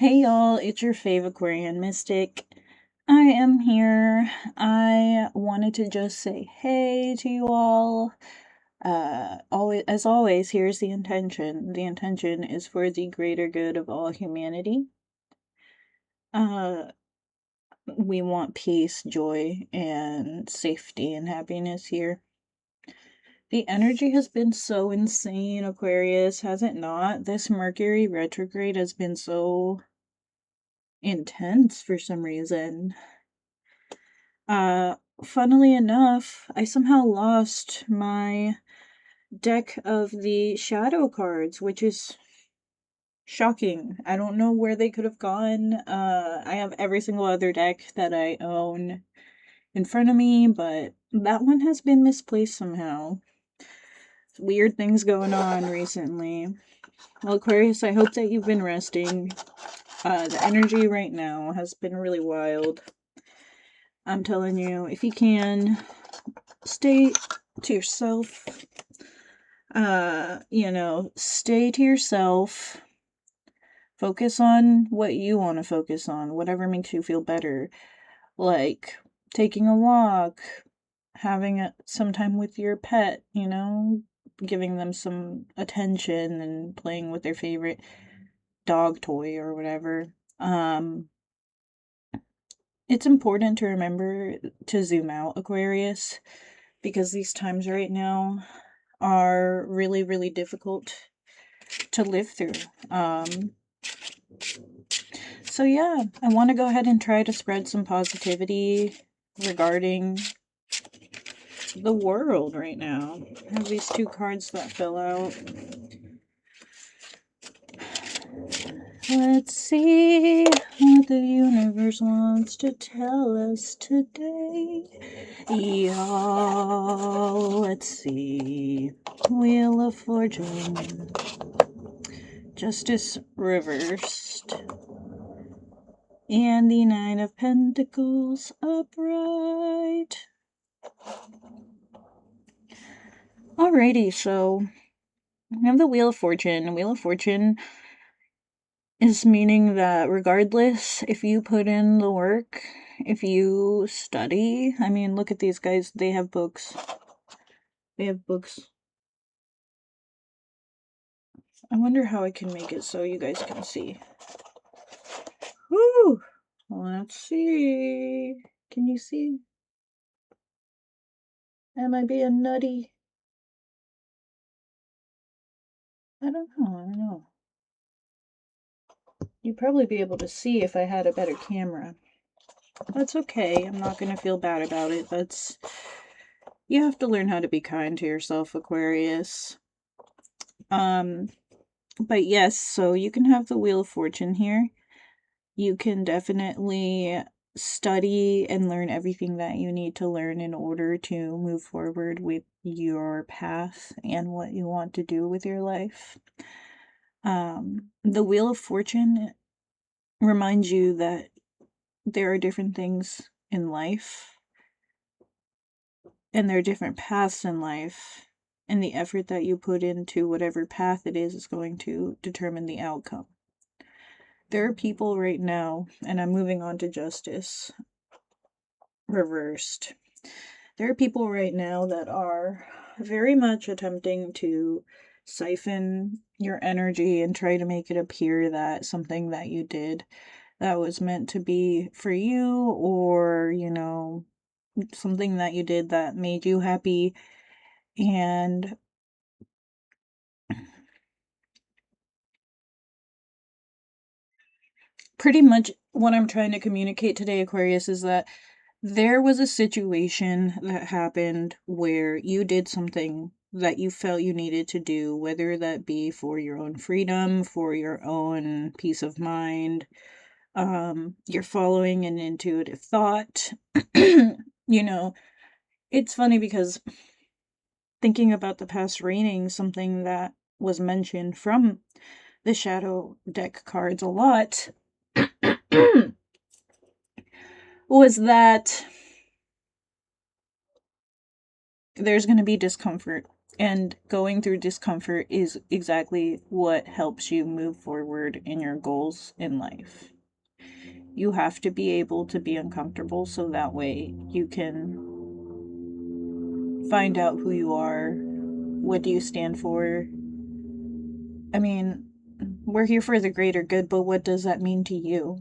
Hey y'all, it's your fave Aquarian Mystic. I am here. I wanted to just say hey to you all. As always, here's the intention. The intention is for the greater good of all humanity. Uh, we want peace, joy, and safety and happiness here. The energy has been so insane, Aquarius, has it not? This Mercury retrograde has been so intense for some reason. Funnily enough, I somehow lost my deck of the shadow cards, which is shocking. I don't know where they could have gone. I have every single other deck that I own in front of me, but that one has been misplaced somehow. Weird things going on recently. Well, Aquarius, I hope that you've been resting. The energy right now has been really wild. I'm telling you, if you can, stay to yourself. Stay to yourself. Focus on what you want to focus on, whatever makes you feel better. Like taking a walk, having some time with your pet, giving them some attention and playing with their favorite dog toy or whatever. It's important to remember to zoom out, Aquarius, because these times right now are really, really difficult to live through. So yeah, I want to go ahead and try to spread some positivity regarding the world right now. I have these two cards that fell out. Let's see what the universe wants to tell us today. Y'all, let's see. Wheel of Fortune. Justice reversed. And the Nine of Pentacles upright. Alrighty, so I have the Wheel of Fortune. Wheel of Fortune is meaning that regardless if you put in the work, if you study, I mean, look at these guys, they have books. They have books. I wonder how I can make it so you guys can see. Woo! Let's see. Can you see? Am I being nutty? I don't know. You'd probably be able to see if I had a better camera. That's okay. I'm not going to feel bad about it. You have to learn how to be kind to yourself, Aquarius. But yes, so you can have the Wheel of Fortune here. You can definitely study and learn everything that you need to learn in order to move forward with your path and what you want to do with your life. The Wheel of Fortune reminds you that there are different things in life and there are different paths in life, and the effort that you put into whatever path it is going to determine the outcome. There are people right now, and I'm moving on to Justice reversed. There are people right now that are very much attempting to siphon your energy and try to make it appear that something that you did that was meant to be for you, or something that you did that made you happy, and pretty much what I'm trying to communicate today, Aquarius, is that there was a situation that happened where you did something that you felt you needed to do, whether that be for your own freedom, for your own peace of mind. You're following an intuitive thought. It's funny because thinking about the past readings, something that was mentioned from the shadow deck cards a lot was that there's going to be discomfort And going through discomfort is exactly what helps you move forward in your goals in life. You have to be able to be uncomfortable so that way you can find out who you are, what do you stand for. I mean, we're here for the greater good, but what does that mean to you,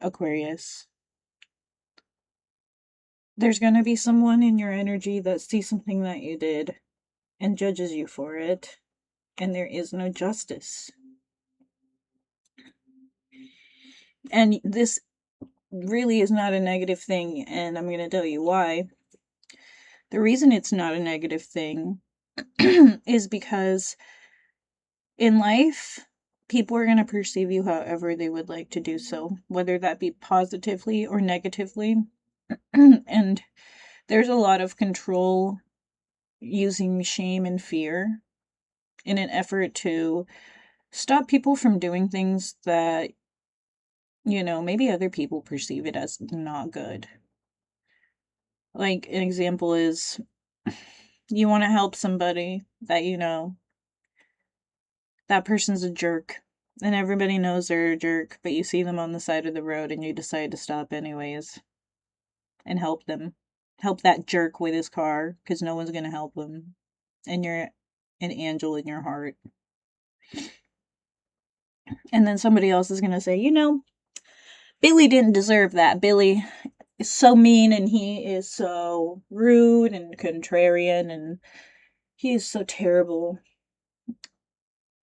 Aquarius? There's going to be someone in your energy that sees something that you did and judges you for it, and there is no justice. And this really is not a negative thing, and I'm going to tell you why. The reason it's not a negative thing is because in life, people are going to perceive you however they would like to do so, whether that be positively or negatively. And there's a lot of control using shame and fear in an effort to stop people from doing things that, maybe other people perceive it as not good. Like, an example is you want to help somebody that that person's a jerk, and everybody knows they're a jerk, but you see them on the side of the road and you decide to stop anyways and help them. Help that jerk with his car because no one's going to help him. And you're an angel in your heart. And then somebody else is going to say, Billy didn't deserve that. Billy is so mean and he is so rude and contrarian and he is so terrible.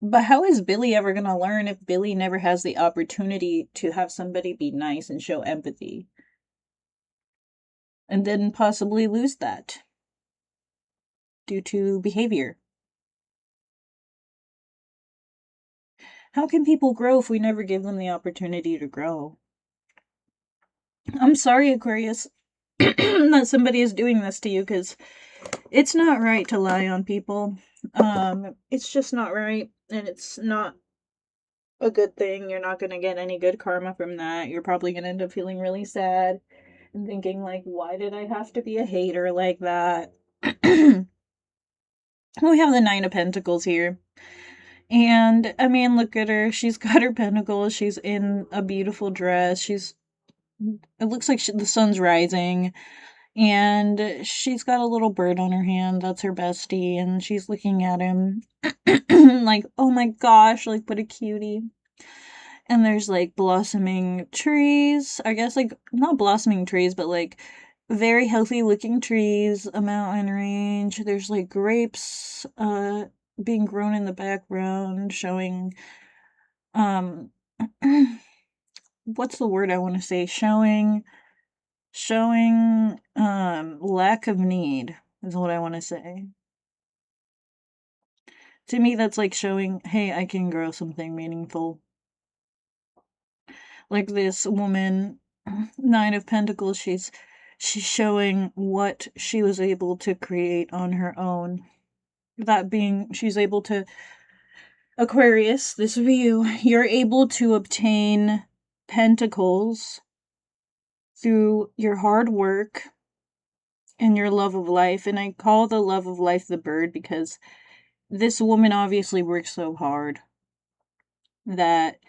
But how is Billy ever going to learn if Billy never has the opportunity to have somebody be nice and show empathy? And then possibly lose that due to behavior. How can people grow if we never give them the opportunity to grow? I'm sorry, Aquarius, that somebody is doing this to you, because it's not right to lie on people. It's just not right, and it's not a good thing. You're not going to get any good karma from that. You're probably going to end up feeling really sad and thinking, like, why did I have to be a hater like that? We have the Nine of Pentacles here. And, I mean, look at her. She's got her pentacles. She's in a beautiful dress. It looks like the sun's rising. And she's got a little bird on her hand. That's her bestie. And she's looking at him like, oh my gosh, like, what a cutie. And there's, like, blossoming trees. I guess, like, not blossoming trees, but, like, very healthy looking trees, a mountain range. There's, like, grapes being grown in the background, showing what's the word I want to say? Showing lack of need is what I want to say. To me, that's like showing, hey, I can grow something meaningful. Like this woman, Nine of Pentacles, she's showing what she was able to create on her own. That being, she's able to, Aquarius, this would be you. You're able to obtain pentacles through your hard work and your love of life. And I call the love of life the bird because this woman obviously works so hard that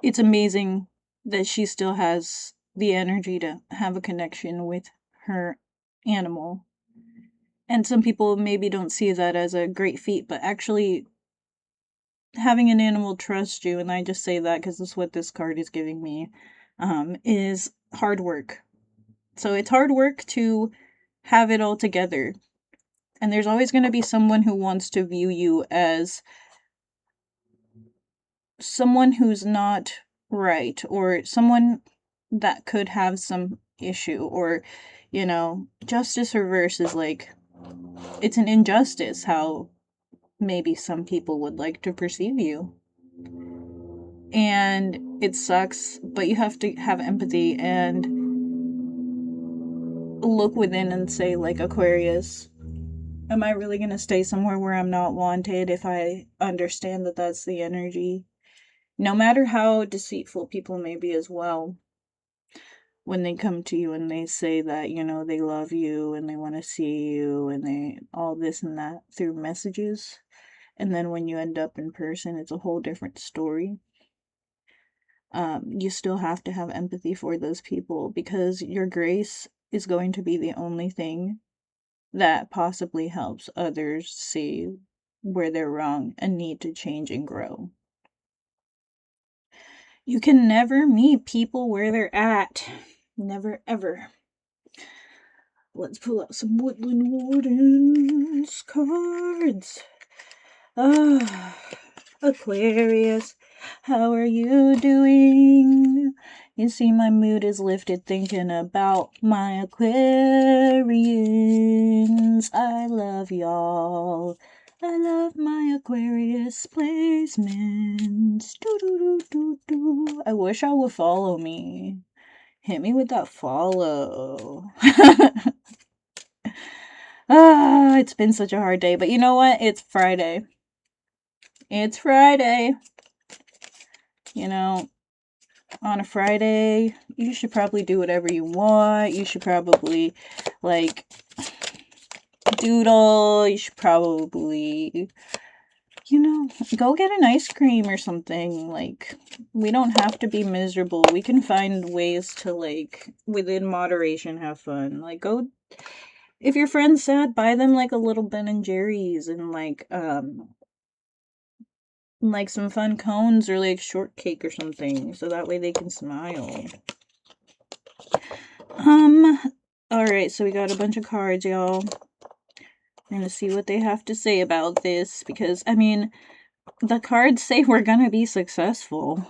it's amazing that she still has the energy to have a connection with her animal. And some people maybe don't see that as a great feat, but actually having an animal trust you, and I just say that because that's what this card is giving me, is hard work. So it's hard work to have it all together. And there's always going to be someone who wants to view you as someone who's not right, or someone that could have some issue, or, justice reverse is like, it's an injustice how maybe some people would like to perceive you. And it sucks, but you have to have empathy and look within and say, like, Aquarius, am I really going to stay somewhere where I'm not wanted if I understand that that's the energy? No matter how deceitful people may be as well. when they come to you and they say that, you know, they love you and they want to see you and they all this and that through messages. And then when you end up in person, it's a whole different story. You still have to have empathy for those people because your grace is going to be the only thing that possibly helps others see where they're wrong and need to change and grow. You can never meet people where they're at. Never ever. Let's pull out some Woodland Wardens cards. Ah, Aquarius, how are you doing? You see, my mood is lifted thinking about my Aquarians. I love y'all. I love my Aquarius placements. Do. I wish I would follow me. Hit me with that follow. It's been such a hard day, but you know what? It's Friday. It's Friday. You know, on a Friday, you should probably do whatever you want. You should probably, like, doodle. You should probably, you know, go get an ice cream or something. Like, we don't have to be miserable. We can find ways to, like, within moderation, have fun. Like, go, if your friend's sad, buy them, like, a little Ben and Jerry's and, like some fun cones or like shortcake or something so that way they can smile. Alright, so we got a bunch of cards, y'all. We're gonna see what they have to say about this because, I mean, the cards say we're gonna be successful,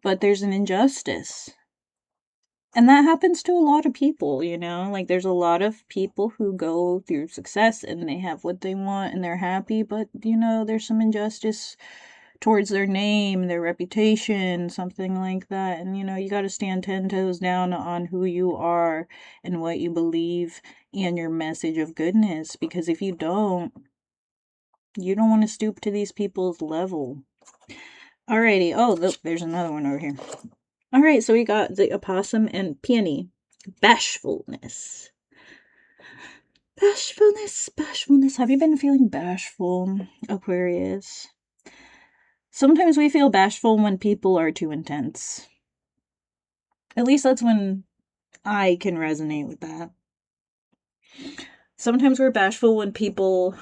but there's an injustice. And that happens to a lot of people, you know? Like, there's a lot of people who go through success and they have what they want and they're happy, but, you know, there's some injustice towards their name, their reputation, something like that. And, you know, you got to stand 10 toes down on who you are and what you believe and your message of goodness. Because if you don't want to stoop to these people's level. Alrighty. Oh, look, there's another one over here. Alright, so we got the opossum and peony. Bashfulness. Bashfulness. Have you been feeling bashful, Aquarius? Sometimes we feel bashful when people are too intense. At least that's when I can resonate with that. Sometimes we're bashful when people,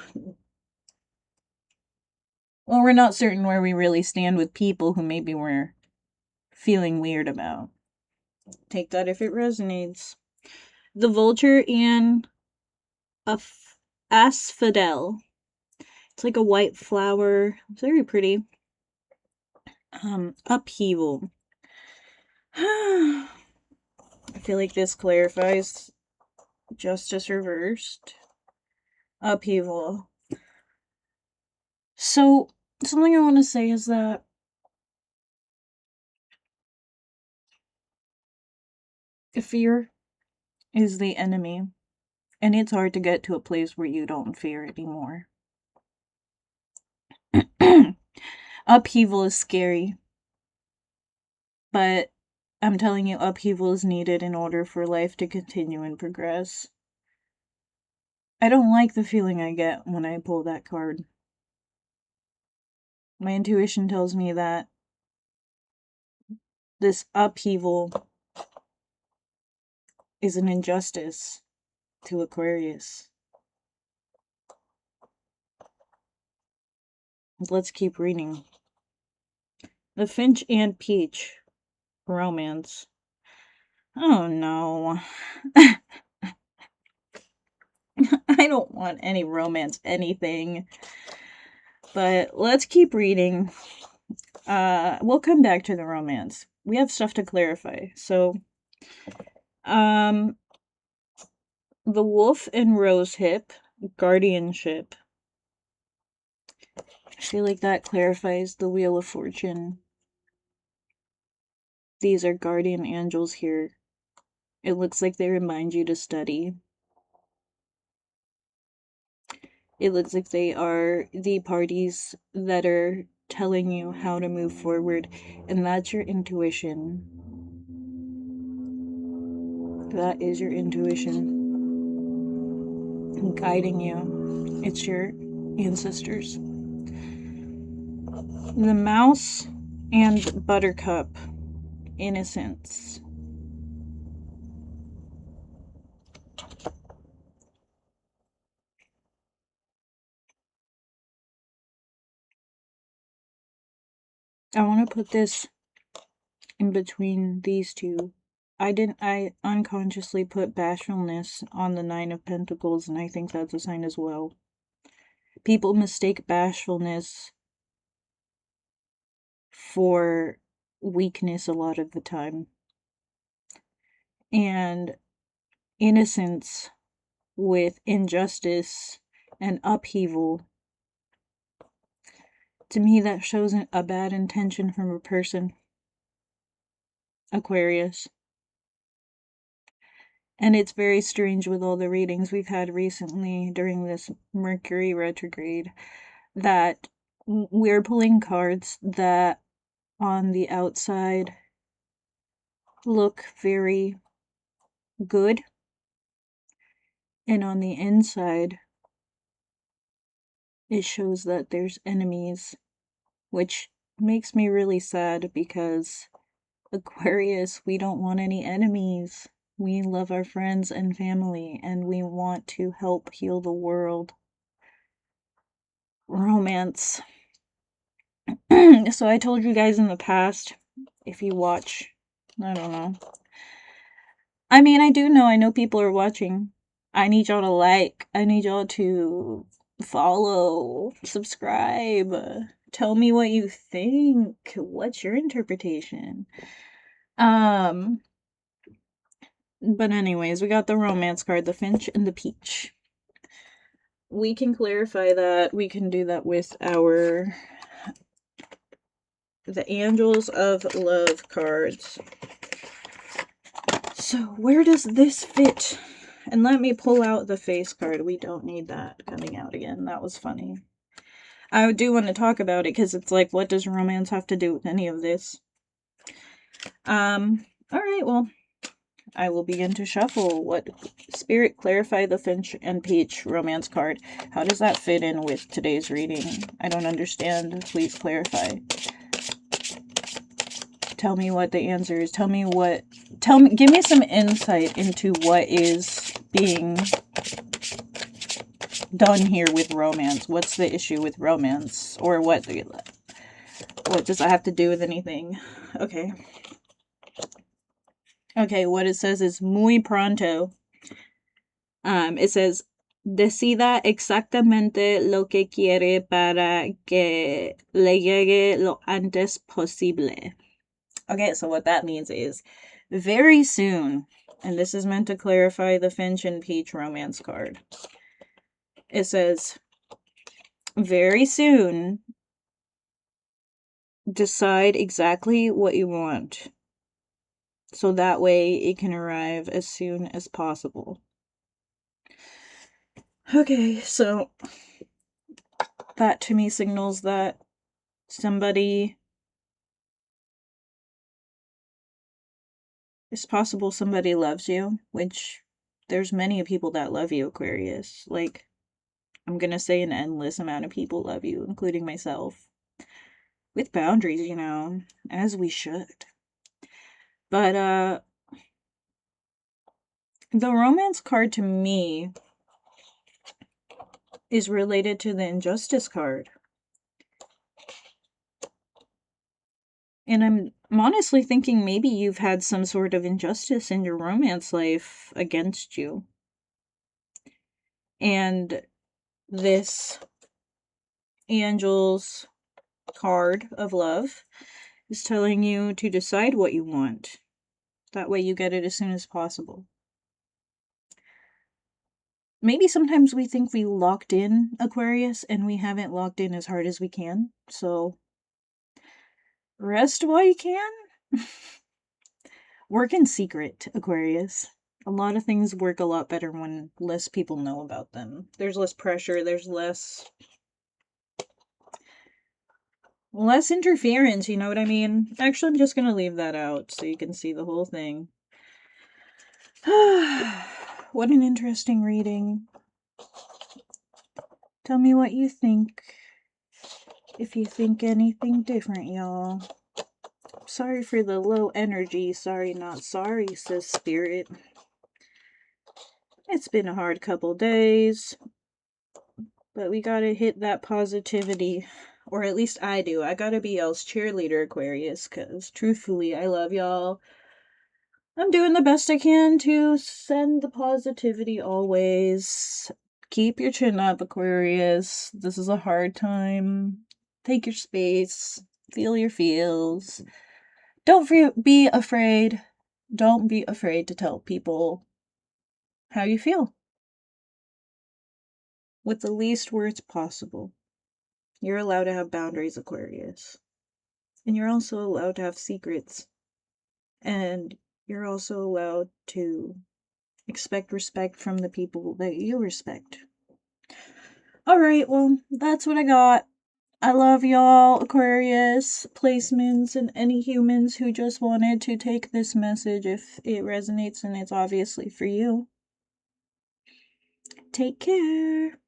well, we're not certain where we really stand with people who maybe we're feeling weird about. Take that if it resonates. The vulture and asphodel. It's like a white flower. It's very pretty. Upheaval. I feel like this clarifies justice reversed. Upheaval. So, something I want to say is that fear is the enemy, and it's hard to get to a place where you don't fear anymore. Upheaval is scary, but I'm telling you, upheaval is needed in order for life to continue and progress. I don't like the feeling I get when I pull that card. My intuition tells me that this upheaval is an injustice to Aquarius. Let's keep reading. The Finch and Peach. Romance. Oh no. I don't want any romance anything. But let's keep reading. We'll come back to the romance. We have stuff to clarify. So, the wolf and rosehip, guardianship. I feel like that clarifies the Wheel of Fortune. These are guardian angels here. It looks like they remind you to study. It looks like they are the parties that are telling you how to move forward, and that's your intuition. That is your intuition guiding you. It's your ancestors. The mouse and buttercup. Innocence. I want to put this in between these two. I unconsciously put bashfulness on the Nine of Pentacles, and I think that's a sign as well. People mistake bashfulness for weakness a lot of the time. And innocence with injustice and upheaval. To me, that shows a bad intention from a person. Aquarius. And it's very strange with all the readings we've had recently during this Mercury retrograde that we're pulling cards that on the outside look very good, and on the inside it shows that there's enemies, which makes me really sad because Aquarius, we don't want any enemies. We love our friends and family, and we want to help heal the world. Romance. So I told you guys in the past, if you watch, I don't know. I mean, I know people are watching. I need y'all to like. I need y'all to follow, subscribe. Tell me what you think. What's your interpretation? But anyways, we got the romance card, the Finch and the Peach. We can clarify that. We can do that with the Angels of Love cards. So where does this fit? And let me pull out the face card. We don't need that coming out again. That was funny. I do want to talk about it because it's like, what does romance have to do with any of this? Alright, well, I will begin to shuffle. What Spirit, clarify the Finch and Peach romance card. How does that fit in with today's reading? I don't understand. Please clarify. Tell me what the answer is. Give me some insight into what is being done here with romance. What's the issue with romance? Or what does that have to do with anything? Okay. Okay, what it says is muy pronto. It says, decida exactamente lo que quiere para que le llegue lo antes posible. Okay, so what that means is very soon, and this is meant to clarify the Finch and Peach romance card. It says, very soon, decide exactly what you want, so that way it can arrive as soon as possible. Okay, so that to me signals that it's possible somebody loves you, which there's many people that love you, Aquarius. Like, I'm gonna say an endless amount of people love you, including myself. With boundaries, as we should. But, the romance card to me is related to the injustice card. And I'm honestly thinking maybe you've had some sort of injustice in your romance life against you. And this Angel's card of love is telling you to decide what you want. That way you get it as soon as possible. Maybe sometimes we think we locked in, Aquarius, and we haven't locked in as hard as we can. So, rest while you can. Work in secret, Aquarius. A lot of things work a lot better when less people know about them. There's less pressure, there's less interference, you know what I mean? Actually, I'm just gonna leave that out so you can see the whole thing. What an interesting reading. Tell me what you think. If you think anything different, y'all. Sorry for the low energy. Sorry, not sorry, says Spirit. It's been a hard couple days, but we gotta hit that positivity. Or at least I do. I gotta be y'all's cheerleader, Aquarius, because truthfully, I love y'all. I'm doing the best I can to send the positivity always. Keep your chin up, Aquarius. This is a hard time. Take your space. Feel your feels. Don't be afraid. Don't be afraid to tell people how you feel with the least words possible. You're allowed to have boundaries, Aquarius. And you're also allowed to have secrets. And you're also allowed to expect respect from the people that you respect. Alright, well, that's what I got. I love y'all, Aquarius, placements, and any humans who just wanted to take this message if it resonates and it's obviously for you. Take care.